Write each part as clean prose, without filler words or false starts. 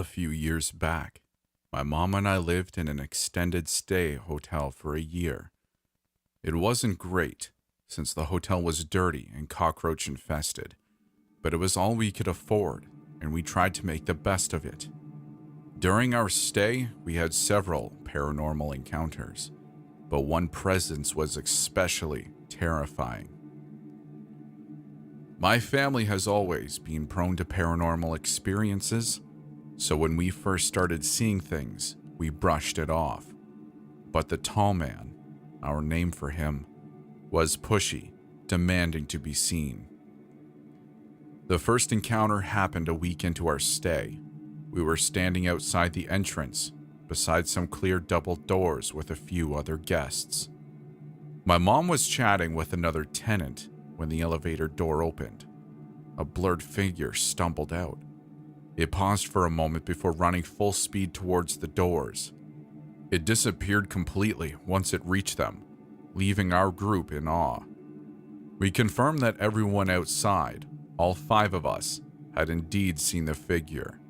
A few years back, my mom and I lived in an extended stay hotel for a year. It wasn't great, since the hotel was dirty and cockroach infested, but it was all we could afford, and we tried to make the best of it. During our stay, we had several paranormal encounters, but one presence was especially terrifying. My family has always been prone to paranormal experiences, so when we first started seeing things, we brushed it off. But the tall man, our name for him, was pushy, demanding to be seen. The first encounter happened a week into our stay. We were standing outside the entrance, beside some clear double doors with a few other guests. My mom was chatting with another tenant when the elevator door opened. A blurred figure stumbled out. It paused for a moment before running full speed towards the doors. It disappeared completely once it reached them, leaving our group in awe. We confirmed that everyone outside, all 5 of us, had indeed seen the figure.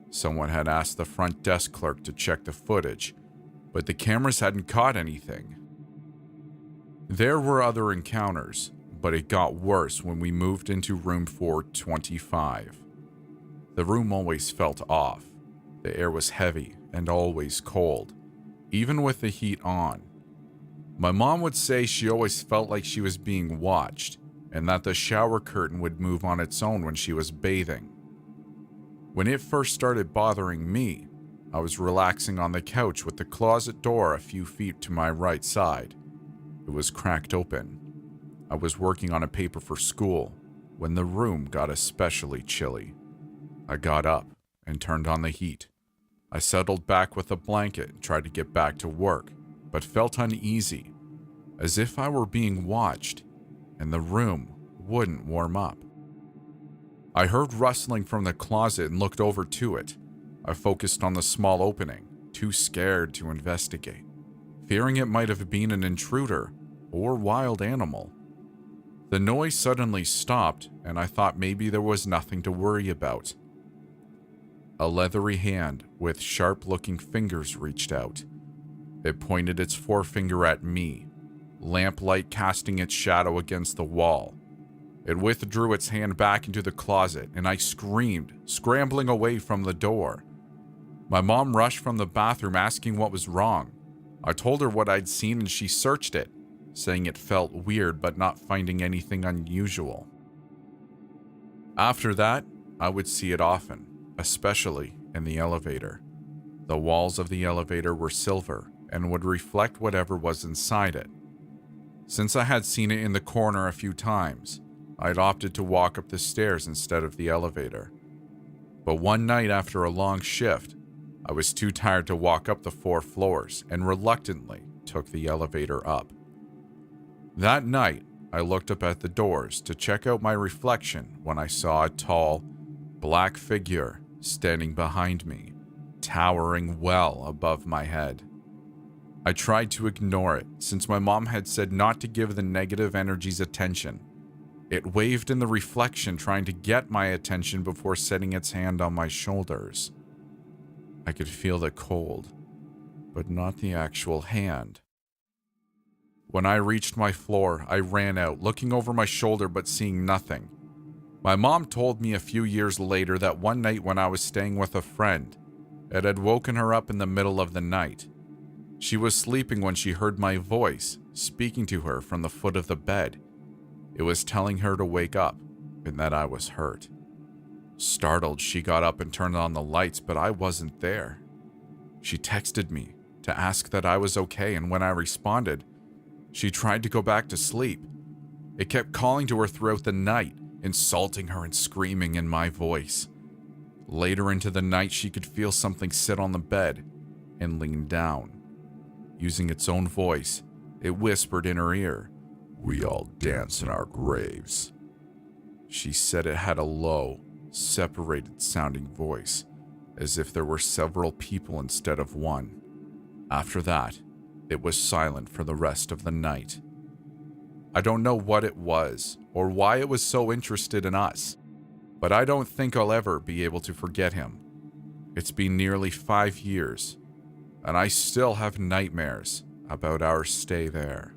Someone had asked the front desk clerk to check the footage, but the cameras hadn't caught anything. There were other encounters, but it got worse when we moved into room 425. The room always felt off. The air was heavy and always cold, even with the heat on. My mom would say she always felt like she was being watched, and that the shower curtain would move on its own when she was bathing. When it first started bothering me, I was relaxing on the couch with the closet door a few feet to my right side. It was cracked open. I was working on a paper for school when the room got especially chilly. I got up and turned on the heat. I settled back with a blanket and tried to get back to work, but felt uneasy, as if I were being watched, and the room wouldn't warm up. I heard rustling from the closet and looked over to it. I focused on the small opening, too scared to investigate, fearing it might have been an intruder or wild animal. The noise suddenly stopped, and I thought maybe there was nothing to worry about. A leathery hand with sharp-looking fingers reached out. It pointed its forefinger at me, lamplight casting its shadow against the wall. It withdrew its hand back into the closet, and I screamed, scrambling away from the door. My mom rushed from the bathroom asking what was wrong. I told her what I'd seen and she searched it, saying it felt weird but not finding anything unusual. After that, I would see it often, especially in the elevator. The walls of the elevator were silver and would reflect whatever was inside it. Since I had seen it in the corner a few times, I'd opted to walk up the stairs instead of the elevator. But one night after a long shift, I was too tired to walk up the 4 floors and reluctantly took the elevator up. That night, I looked up at the doors to check out my reflection when I saw a tall, black figure standing behind me, towering well above my head. I tried to ignore it, since my mom had said not to give the negative energies attention. It waved in the reflection, trying to get my attention before setting its hand on my shoulders. I could feel the cold, but not the actual hand. When I reached my floor, I ran out, looking over my shoulder but seeing nothing. My mom told me a few years later that one night when I was staying with a friend, it had woken her up in the middle of the night. She was sleeping when she heard my voice speaking to her from the foot of the bed. It was telling her to wake up and that I was hurt. Startled, she got up and turned on the lights, but I wasn't there. She texted me to ask that I was okay, and when I responded, she tried to go back to sleep. It kept calling to her throughout the night, insulting her and screaming in my voice. Later into the night, she could feel something sit on the bed and lean down. Using its own voice, it whispered in her ear, "We all dance in our graves." She said it had a low, separated-sounding voice, as if there were several people instead of one. After that, it was silent for the rest of the night. I don't know what it was or why it was so interested in us, but I don't think I'll ever be able to forget him. It's been nearly 5 years, and I still have nightmares about our stay there.